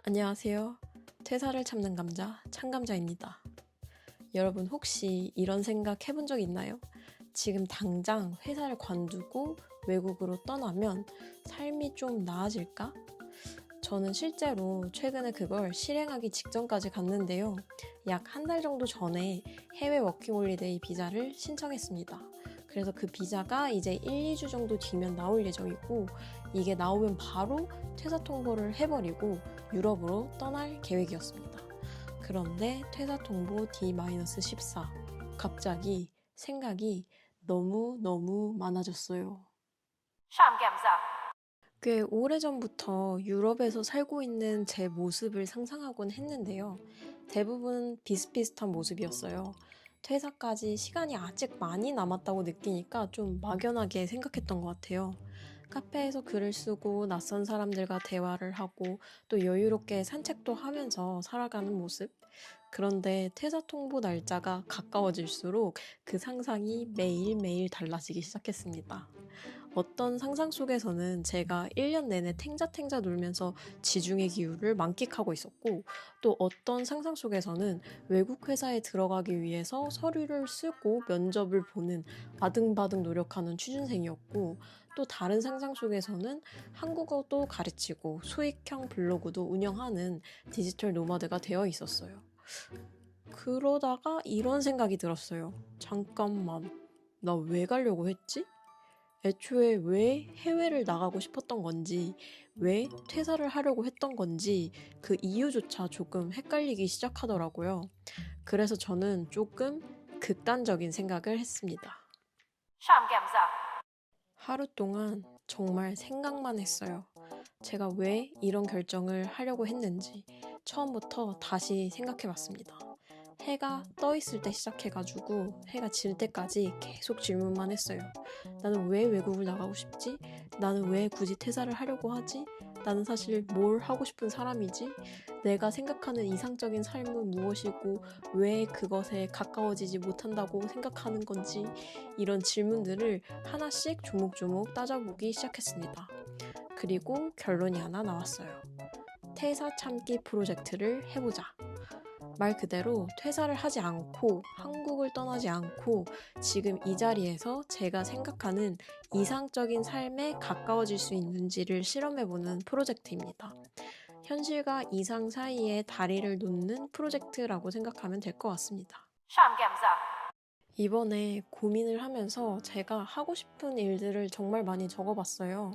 안녕하세요. 퇴사를 참는 감자, 참감자입니다. 여러분 혹시 이런 생각 해본 적 있나요? 지금 당장 회사를 관두고 외국으로 떠나면 삶이 좀 나아질까? 저는 실제로 최근에 그걸 실행하기 직전까지 갔는데요. 약 한 달 정도 전에 해외 워킹홀리데이 비자를 신청했습니다. 그래서 그 비자가 이제 1, 2주 정도 뒤면 나올 예정이고 이게 나오면 바로 퇴사 통보를 해버리고 유럽으로 떠날 계획이었습니다. 그런데 퇴사 통보 D-14 갑자기 생각이 너무 많아졌어요. 꽤 오래전부터 유럽에서 살고 있는 제 모습을 상상하곤 했는데요. 대부분 비슷비슷한 모습이었어요. 퇴사까지 시간이 아직 많이 남았다고 느끼니까 좀 막연하게 생각했던 것 같아요. 카페에서 글을 쓰고 낯선 사람들과 대화를 하고 또 여유롭게 산책도 하면서 살아가는 모습. 그런데 퇴사 통보 날짜가 가까워질수록 그 상상이 매일매일 달라지기 시작했습니다. 어떤 상상 속에서는 제가 1년 내내 탱자탱자 놀면서 지중해 기후를 만끽하고 있었고, 또 어떤 상상 속에서는 외국 회사에 들어가기 위해서 서류를 쓰고 면접을 보는 아등바등 노력하는 취준생이었고, 또 다른 상상 속에서는 한국어도 가르치고 수익형 블로그도 운영하는 디지털 노마드가 되어 있었어요. 그러다가 이런 생각이 들었어요. 잠깐만, 나 왜 가려고 했지? 애초에 왜 해외를 나가고 싶었던 건지, 왜 퇴사를 하려고 했던 건지 그 이유조차 조금 헷갈리기 시작하더라고요. 그래서 저는 조금 극단적인 생각을 했습니다. 하루 동안 정말 생각만 했어요. 제가 왜 이런 결정을 하려고 했는지 처음부터 다시 생각해 봤습니다. 해가 떠 있을 때 시작해가지고 해가 질 때까지 계속 질문만 했어요. 나는 왜 외국을 나가고 싶지? 나는 왜 굳이 퇴사를 하려고 하지? 나는 사실 뭘 하고 싶은 사람이지? 내가 생각하는 이상적인 삶은 무엇이고 왜 그것에 가까워지지 못한다고 생각하는 건지 이런 질문들을 하나씩 조목조목 따져보기 시작했습니다. 그리고 결론이 하나 나왔어요. 퇴사 참기 프로젝트를 해보자. 말 그대로 퇴사를 하지 않고 한국을 떠나지 않고 지금 이 자리에서 제가 생각하는 이상적인 삶에 가까워질 수 있는지를 실험해보는 프로젝트입니다. 현실과 이상 사이에 다리를 놓는 프로젝트라고 생각하면 될 것 같습니다. 이번에 고민을 하면서 제가 하고 싶은 일들을 정말 많이 적어봤어요.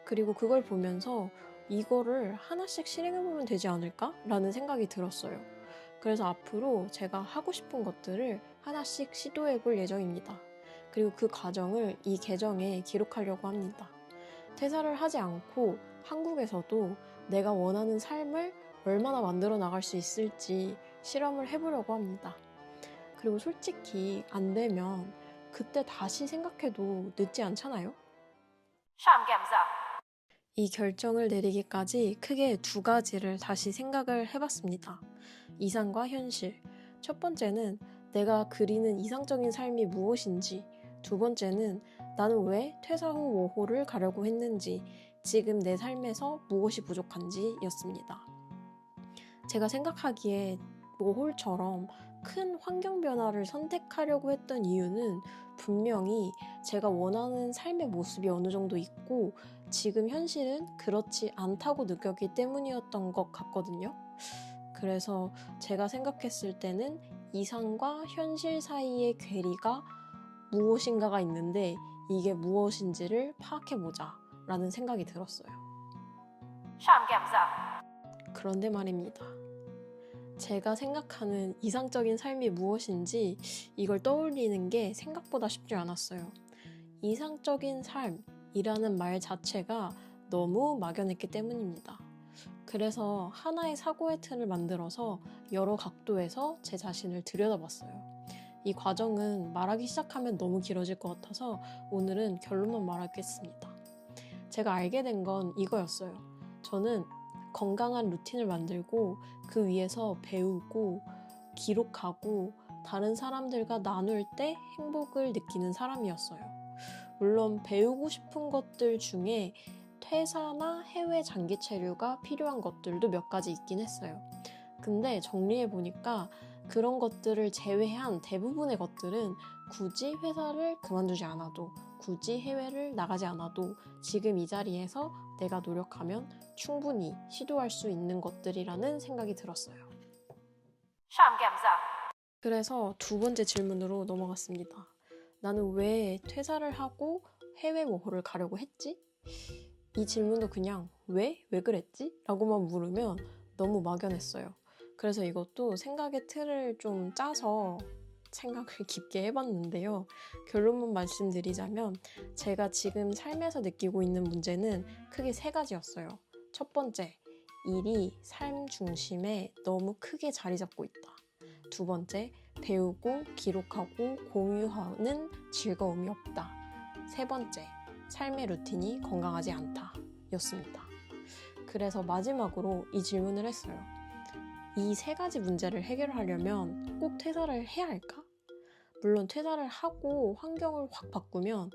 그리고 그걸 보면서 이거를 하나씩 실행해보면 되지 않을까? 라는 생각이 들었어요. 그래서 앞으로 제가 하고 싶은 것들을 하나씩 시도해볼 예정입니다. 그리고 그 과정을 이 계정에 기록하려고 합니다. 퇴사를 하지 않고 한국에서도 내가 원하는 삶을 얼마나 만들어 나갈 수 있을지 실험을 해보려고 합니다. 그리고 솔직히 안 되면 그때 다시 생각해도 늦지 않잖아요? 이 결정을 내리기까지 크게 두 가지를 다시 생각을 해봤습니다. 이상과 현실. 첫 번째는 내가 그리는 이상적인 삶이 무엇인지, 두 번째는 나는 왜 퇴사 후 워홀을 가려고 했는지, 지금 내 삶에서 무엇이 부족한지 였습니다. 제가 생각하기에 워홀처럼 큰 환경 변화를 선택하려고 했던 이유는 분명히 제가 원하는 삶의 모습이 어느 정도 있고 지금 현실은 그렇지 않다고 느꼈기 때문이었던 것 같거든요. 그래서 제가 생각했을 때는 이상과 현실 사이의 괴리가 무엇인가가 있는데 이게 무엇인지를 파악해보자 라는 생각이 들었어요. 그런데 말입니다. 제가 생각하는 이상적인 삶이 무엇인지 이걸 떠올리는 게 생각보다 쉽지 않았어요. 이상적인 삶이라는 말 자체가 너무 막연했기 때문입니다. 그래서 하나의 사고의 틀을 만들어서 여러 각도에서 제 자신을 들여다봤어요. 이 과정은 말하기 시작하면 너무 길어질 것 같아서 오늘은 결론만 말하겠습니다. 제가 알게 된 건 이거였어요. 저는 건강한 루틴을 만들고 그 위에서 배우고 기록하고 다른 사람들과 나눌 때 행복을 느끼는 사람이었어요. 물론 배우고 싶은 것들 중에 퇴사나 해외 장기 체류가 필요한 것들도 몇 가지 있긴 했어요. 근데 정리해보니까 그런 것들을 제외한 대부분의 것들은 굳이 회사를 그만두지 않아도, 굳이 해외를 나가지 않아도 지금 이 자리에서 내가 노력하면 충분히 시도할 수 있는 것들이라는 생각이 들었어요. 그래서 두 번째 질문으로 넘어갔습니다. 나는 왜 퇴사를 하고 해외 모호를 가려고 했지? 이 질문도 그냥 왜? 왜 그랬지? 라고만 물으면 너무 막연했어요. 그래서 이것도 생각의 틀을 좀 짜서 생각을 깊게 해봤는데요. 결론만 말씀드리자면 제가 지금 삶에서 느끼고 있는 문제는 크게 세 가지였어요. 첫 번째, 일이 삶 중심에 너무 크게 자리 잡고 있다. 두 번째, 배우고 기록하고 공유하는 즐거움이 없다. 세 번째, 삶의 루틴이 건강하지 않다 였습니다. 그래서 마지막으로 이 질문을 했어요. 이 세 가지 문제를 해결하려면 꼭 퇴사를 해야 할까? 물론 퇴사를 하고 환경을 확 바꾸면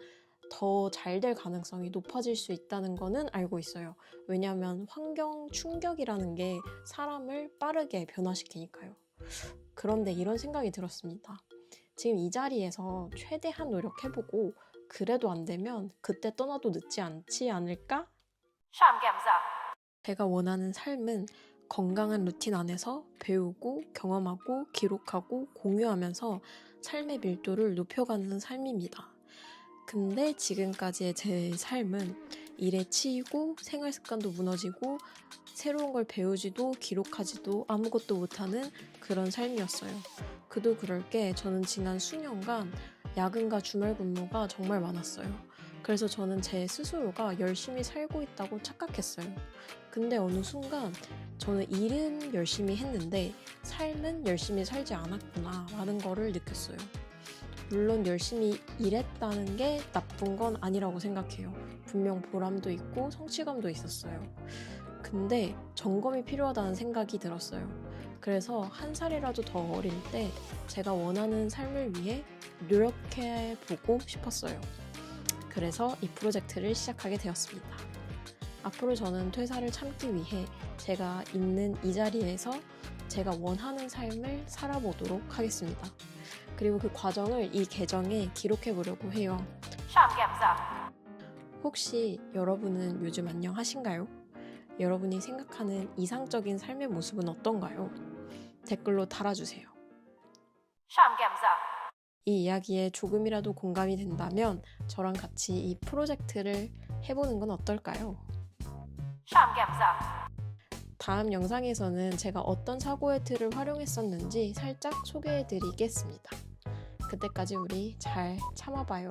더 잘 될 가능성이 높아질 수 있다는 거는 알고 있어요. 왜냐하면 환경 충격이라는 게 사람을 빠르게 변화시키니까요. 그런데 이런 생각이 들었습니다. 지금 이 자리에서 최대한 노력해보고 그래도 안 되면 그때 떠나도 늦지 않지 않을까? 제가 원하는 삶은 건강한 루틴 안에서 배우고 경험하고 기록하고 공유하면서 삶의 밀도를 높여가는 삶입니다. 근데 지금까지의 제 삶은 일에 치이고 생활 습관도 무너지고 새로운 걸 배우지도 기록하지도 아무것도 못하는 그런 삶이었어요. 그도 그럴 게 저는 지난 수년간 야근과 주말 근무가 정말 많았어요. 그래서 저는 제 스스로가 열심히 살고 있다고 착각했어요. 근데 어느 순간 저는 일은 열심히 했는데 삶은 열심히 살지 않았구나 라는 거를 느꼈어요. 물론 열심히 일했다는 게 나쁜 건 아니라고 생각해요. 분명 보람도 있고 성취감도 있었어요. 근데 점검이 필요하다는 생각이 들었어요. 그래서 한 살이라도 더 어릴 때 제가 원하는 삶을 위해 노력해보고 싶었어요. 그래서 이 프로젝트를 시작하게 되었습니다. 앞으로 저는 퇴사를 참기 위해 제가 있는 이 자리에서 제가 원하는 삶을 살아보도록 하겠습니다. 그리고 그 과정을 이 계정에 기록해보려고 해요. 혹시 여러분은 요즘 안녕하신가요? 여러분이 생각하는 이상적인 삶의 모습은 어떤가요? 댓글로 달아주세요. 이 이야기에 조금이라도 공감이 된다면 저랑 같이 이 프로젝트를 해보는 건 어떨까요? 다음 영상에서는 제가 어떤 사고의 틀을 활용했었는지 살짝 소개해드리겠습니다. 그때까지 우리 잘 참아봐요.